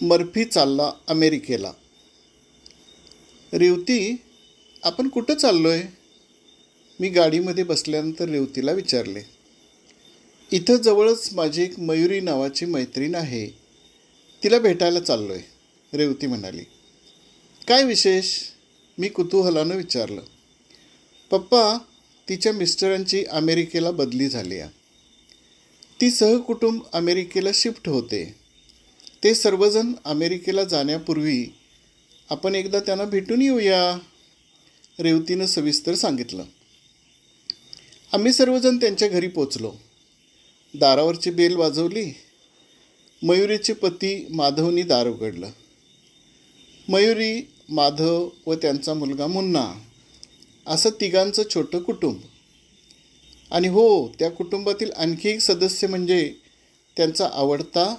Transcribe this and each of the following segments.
Murphy चालला अमेरिकेला. रेवती, आपण कुठं चाललोय? मी गाडीमध्ये बसल्यानंतर रेवतीला विचारले. इथं जवळच माझी एक मयुरी नावाची मैत्रीण आहे, तिला भेटायला चाललोय, रेवती म्हणाली. काय विशेष? मी कुतूहलानं विचारलं. पप्पा, तिच्या मिस्टरांची अमेरिकेला बदली झाली आहे. ती सहकुटुंब अमेरिकेला शिफ्ट होते. ते सर्वजण अमेरिकेला जाण्यापूर्वी आपण एकदा त्यांना भेटून येऊया, रेवतीनं सविस्तर सांगितलं. आम्ही सर्वजण त्यांच्या घरी पोचलो. दारावरची बेल वाजवली. मयुरीचे पती माधवनी दार उघडलं. मयुरी, माधव व त्यांचा मुलगा मुन्ना असं तिघांचं छोटं कुटुंब. आणि हो, त्या कुटुंबातील आणखी एक सदस्य म्हणजे त्यांचा आवडता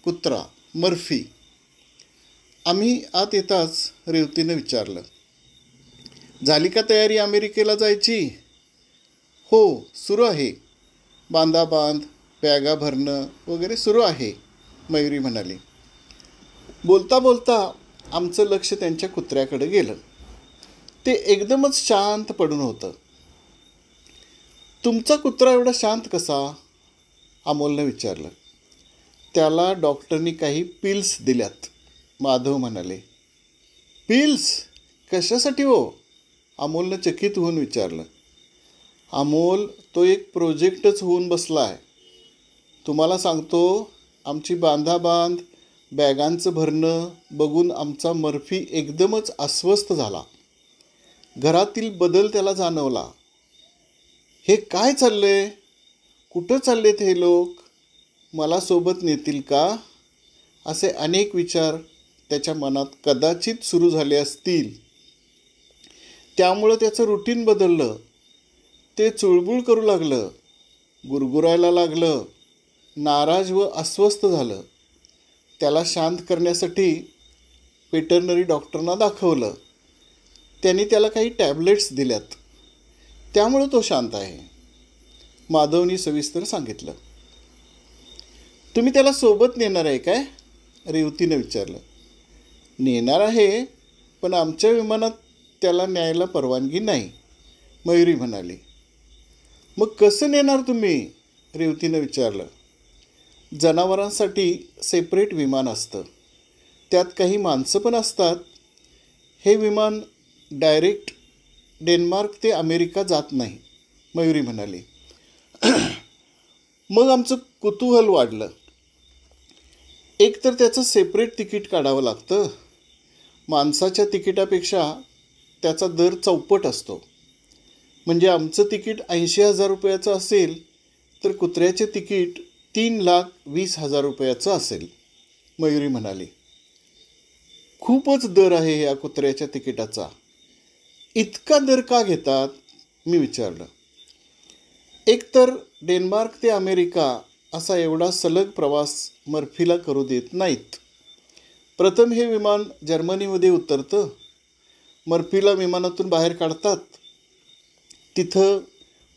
कुत्रा मर्फी. आम्ही आत येताच रेवतीनं विचारलं, झाली का तयारी अमेरिकेला जायची? हो, सुरू आहे. बांधाबांध, बॅगा भरणं वगैरे सुरू आहे, मयुरी म्हणाली. बोलता बोलता आमचं लक्ष त्यांच्या कुत्र्याकडे गेलं. ते एकदमच शांत पडून होतं. तुमचा कुत्रा एवढा शांत कसा? अमोलनं विचारलं. त्याला डॉक्टरनी काही पिल्स दिल्यात, माधव म्हणाले. पिल्स? कशासाठी हो? अमोलनं चकित होऊन विचारलं. अमोल, तो एक प्रोजेक्टच होऊन बसला आहे. तुम्हाला सांगतो, आमची बांधाबांध, बॅगांचं भरणं बघून आमचा मर्फी एकदमच अस्वस्थ झाला. घरातील बदल त्याला जाणवला. हे काय चाललंय? कुठं चाललेत हे लोक? मला सोबत नेतील का? असे अनेक विचार त्याच्या मनात कदाचित सुरू झाले असतील. त्यामुळं त्याचं रुटीन बदललं. ते चुळबुळ करू लागलं, गुरगुरायला लागलं, नाराज व अस्वस्थ झालं. त्याला शांत करण्यासाठी वेटरनरी डॉक्टरना दाखवलं. त्यांनी त्याला काही टॅबलेट्स दिल्यात. त्यामुळं तो शांत आहे, माधवनी सविस्तर सांगितलं. तुम्ही त्याला सोबत नेणार आहे काय? रेवतीनं विचारलं. नेणार आहे, पण आमच्या विमानात त्याला न्यायला परवानगी नाही, मयुरी म्हणाली. मग कसं नेणार तुम्ही? रेवतीनं विचारलं. जनावरांसाठी सेपरेट विमान असतं. त्यात काही माणसं पण असतात. हे विमान डायरेक्ट डेन्मार्क ते अमेरिका जात नाही, मयुरी म्हणाली. मग आमचं कुतूहल वाढलं. एक तर त्याचं सेपरेट तिकीट काढावं लागतं. माणसाच्या तिकिटापेक्षा त्याचा दर चौपट असतो. म्हणजे आमचं तिकीट 80,000 रुपयाचं असेल तर कुत्र्याचे तिकीट 3,20,000 रुपयाचं असेल, मयुरी म्हणाली. खूपच दर आहे या कुत्र्याच्या तिकिटाचा. इतका दर का घेतात? मी विचारलं. एकतर डेन्मार्क ते अमेरिका असा एवढा सलग प्रवास मर्फीला करू देत नाहीत. प्रथम हे विमान जर्मनीमध्ये उतरतं. मर्फीला विमानातून बाहेर काढतात. तिथं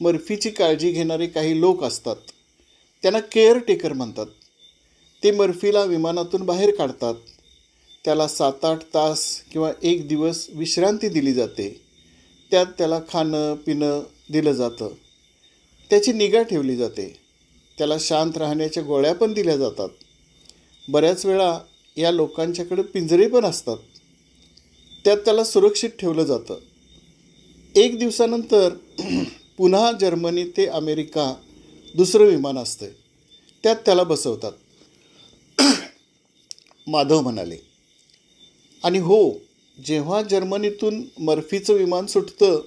मर्फीची काळजी घेणारे काही लोक असतात. त्यांना केअरटेकर म्हणतात. ते मर्फीला विमानातून बाहेर काढतात. त्याला 7-8 तास किंवा 1 दिवस विश्रांती दिली जाते. त्यात त्याला खाणं पिणं दिलं जातं. त्याची निगा ठेवली जाते. त्याला शांत राहण्याच्या गोळ्या पण दिल्या जातात. बऱ्याच वेळा या लोकांच्याकडे पिंजरे पण असतात. त्यात त्याला सुरक्षित ठेवलं जातं. 1 दिवसानंतर पुन्हा जर्मनी ते अमेरिका दुसरं विमान असतं. त्यात त्याला बसवतात, माधव म्हणाले. आणि हो, जेव्हा जर्मनीतून मर्फीचं विमान सुटतं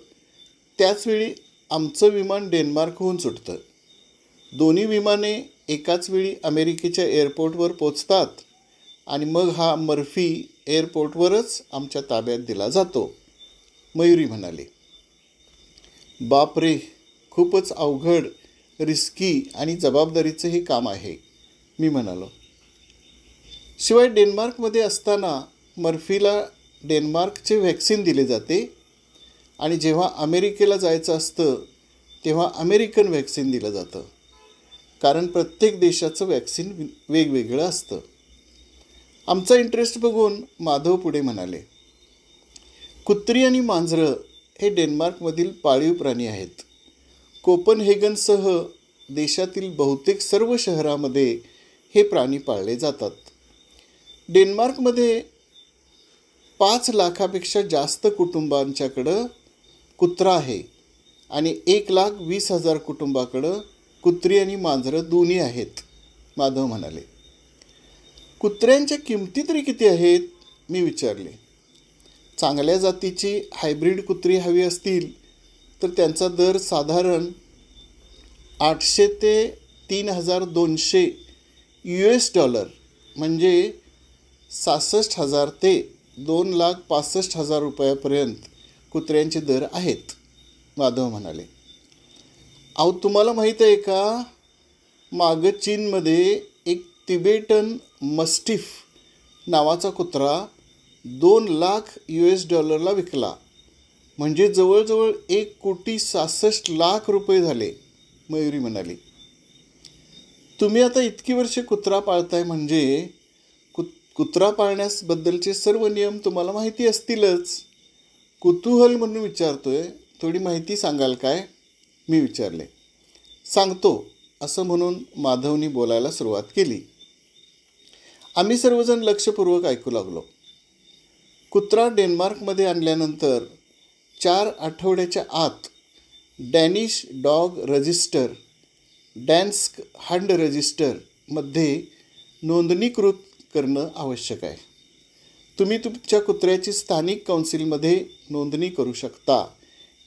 त्याचवेळी आमचं विमान डेन्मार्कहून सुटतं. दोन्ही विमाने एकाच वेळी अमेरिकेच्या एअरपोर्टवर पोचतात आणि मग हा मर्फी एअरपोर्टवरच आमच्या ताब्यात दिला जातो, मयुरी म्हणाली. बापरे, खूपच अवघड, रिस्की आणि जबाबदारीचं हे काम आहे, मी म्हणालो. शिवाय डेन्मार्कमध्ये असताना मर्फीला डेन्मार्कचे व्हॅक्सिन दिले जाते आणि जेव्हा अमेरिकेला जायचं असतं तेव्हा अमेरिकन व्हॅक्सिन दिलं जातं. कारण प्रत्येक देशाचं वॅक्सिन वेगवेगळं असतं. आमचा इंटरेस्ट बघून माधव पुढे म्हणाले, कुत्री आणि मांजरं हे डेन्मार्कमधील पाळीव प्राणी आहेत. कोपनहेगनसह देशातील बहुतेक सर्व शहरामध्ये हे प्राणी पाळले जातात. डेन्मार्कमध्ये 5 लाखापेक्षा जास्त कुटुंबांच्याकडं कुत्रा आहे आणि 1,20,000 कुटुंबाकडं कुत्री आणि मांजरं दोन्ही आहेत, माधव म्हणाले. कुत्र्यांच्या किमती तरी किती आहेत, मी विचारले. चांगल्या जातीची हायब्रिड कुत्री हवी असतील तर त्यांचा दर साधारण 800 ते 3,200 US$ म्हणजे 66,000 ते 2,65,000 रुपयापर्यंत कुत्र्यांचे दर आहेत, माधव म्हणाले. अहो, तुम्हाला माहीत आहे का, मागं चीनमध्ये एक तिबेटन मस्टिफ नावाचा कुत्रा 2,00,000 US$ विकला. म्हणजे जवळजवळ 1,66,00,000 रुपये झाले, मयुरी म्हणाली. तुम्ही आता इतकी वर्षे कुत्रा पाळताय म्हणजे कुत्रा पाळण्याबद्दलचे सर्व नियम तुम्हाला माहिती असतीलच. कुतूहल म्हणून विचारतोय, थोडी माहिती सांगाल काय, मी विचारले. सांगतो, असं म्हणून माधवनी बोलायला सुरुवात केली. आम्ही सर्वजण लक्षपूर्वक ऐकू लागलो. कुत्रा डेन्मार्कमध्ये आणल्यानंतर 4 आठवड्याच्या आत डॅनिश डॉग रजिस्टर, डॅन्स्क हंड रजिस्टरमध्ये नोंदणीकृत करणं आवश्यक आहे. तुम्ही तुमच्या कुत्र्याची स्थानिक काउन्सिलमध्ये नोंदणी करू शकता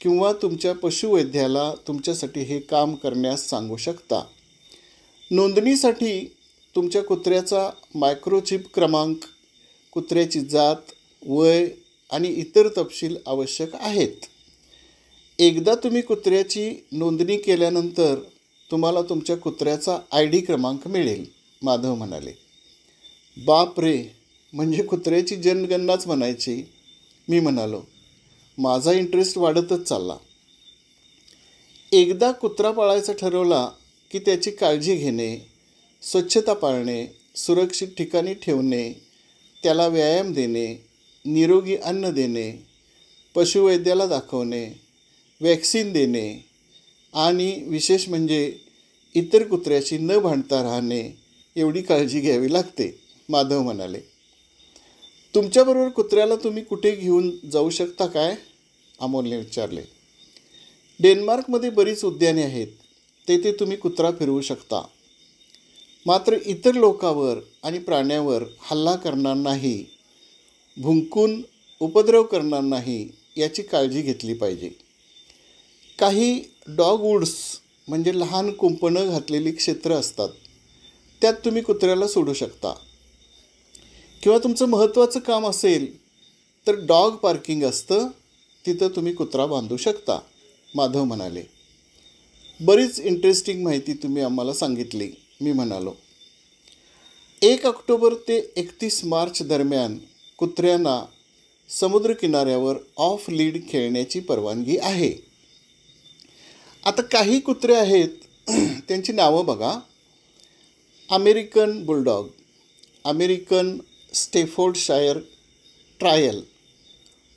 किंवा तुमच्या पशुवैद्याला तुमच्यासाठी हे काम करण्यास सांगू शकता. नोंदणीसाठी तुमच्या कुत्र्याचा मायक्रोचिप क्रमांक, कुत्र्याची जात, वय आणि इतर तपशील आवश्यक आहेत. एकदा तुम्ही कुत्र्याची नोंदणी केल्यानंतर तुम्हाला तुमच्या कुत्र्याचा ID क्रमांक मिळेल, माधव म्हणाले. बाप रे, म्हणजे कुत्र्याची जनगणनाच म्हणायची, मी म्हणालो. माझा इंटरेस्ट वाढतच चालला. एकदा कुत्रा पाळायचा ठरवला की त्याची काळजी घेणे, स्वच्छता पाळणे, सुरक्षित ठिकाणी ठेवणे, त्याला व्यायाम देणे, निरोगी अन्न देणे, पशुवैद्याला दाखवणे, वॅक्सिन देणे आणि विशेष म्हणजे इतर कुत्र्याशी न भांडता राहणे एवढी काळजी घ्यावी लागते, माधव म्हणाले. तुमच्याबरोबर कुत्र्याला तुम्ही कुठे घेऊन जाऊ शकता काय, अमोलने विचारले. डेन्मार्कमध्ये बरीच उद्याने आहेत, तेथे तुम्ही कुत्रा फिरवू शकता. मात्र इतर लोकांवर आणि प्राण्यांवर हल्ला करणार नाही, भुंकून उपद्रव करणार नाही याची काळजी घेतली पाहिजे. काही डॉग वूड्स म्हणजे लहान कुंपणं घातलेली क्षेत्र असतात, त्यात तुम्ही कुत्र्याला सोडू शकता. किंवा तुमचं महत्त्वाचं काम असेल तर डॉग पार्किंग असतं, तिथं तुम्ही कुत्रा बांधू शकता, माधव म्हणाले. बरीच इंटरेस्टिंग माहिती तुम्ही आम्हाला सांगितली, मी म्हणालो. 1 ऑक्टोबर ते 31 मार्च दरम्यान कुत्र्यांना समुद्रकिनाऱ्यावर ऑफ लीड खेळण्याची परवानगी आहे. आता काही कुत्रे आहेत, त्यांची नावं बघा. American bulldog, American Staffordshire terrier,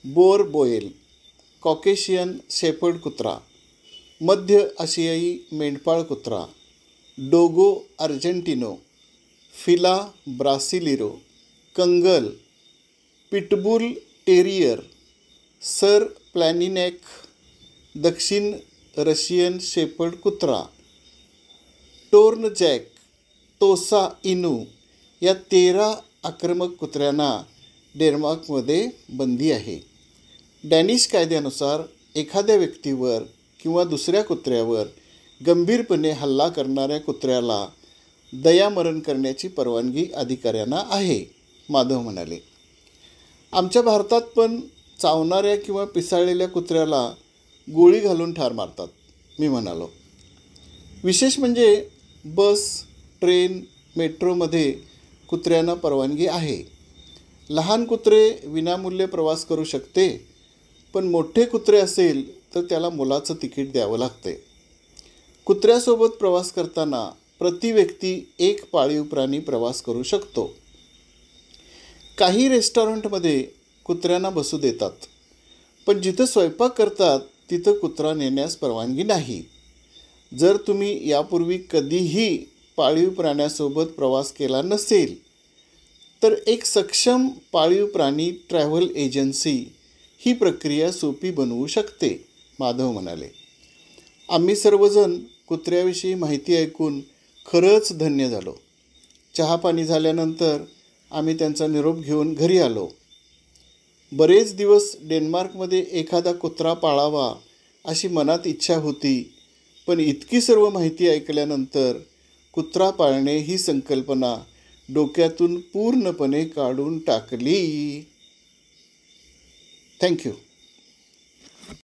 Boerboel, Caucasian shepherd कुत्रा, मध्य आशियाई मेंढपाळ कुत्रा, Dogo Argentino, Fila Brasileiro, Kangal, pitbull terrier, Sarplaninac, दक्षिण रशियन शेपर्ड कुत्रा, टोर्न जॅक, तोसा इनू या 13 आक्रमक कुत्र्यांना डेन्मार्कमध्ये बंदी आहे. डॅनिश कायद्यानुसार एखाद्या व्यक्तीवर किंवा दुसऱ्या कुत्र्यावर गंभीरपणे हल्ला करणाऱ्या कुत्र्याला दयामरण करण्याची परवानगी अधिकाऱ्यांना आहे, माधव म्हणाले. आमच्या भारतात पण चावणाऱ्या किंवा पिसाळलेल्या कुत्र्याला गोळी घालून ठार मारतात, मी म्हणालो. विशेष म्हणजे बस, ट्रेन, मेट्रोमध्ये कुत्र्यांना परवानगी आहे. लहान कुत्रे विनामूल्य प्रवास करू शकते, पण मोठे कुत्रे असेल तर त्याला मुलाचं तिकीट द्यावं लागते. कुत्र्यासोबत प्रवास करताना प्रति व्यक्ती 1 पाळीव प्राणी प्रवास करू शकतो. काही रेस्टॉरंटमध्ये कुत्र्यांना बसू देतात, पण जिथं स्वयंपाक करतात तिथं कुत्रा नेण्यास परवानगी नाही. जर तुम्ही यापूर्वी कधीही पाळीव प्राण्यासोबत प्रवास केला नसेल, तर एक सक्षम पाळीव प्राणी ट्रॅव्हल एजन्सी ही प्रक्रिया सोपी बनवू शकते, माधव म्हणाले. आम्ही सर्वजण कुत्र्याविषयी माहिती ऐकून खरंच धन्य झालो. चहापाणी झाल्यानंतर आम्ही त्यांचा निरोप घेऊन घरी आलो. बरेच दिवस डेन्मार्कमध्ये एखादा कुत्रा पाळावा अशी मनात इच्छा होती, पण इतकी सर्व माहिती ऐकल्यानंतर कुत्रा पाळणे ही संकल्पना डोक्यातून पूर्णपणे काढून टाकली. थँक्यू.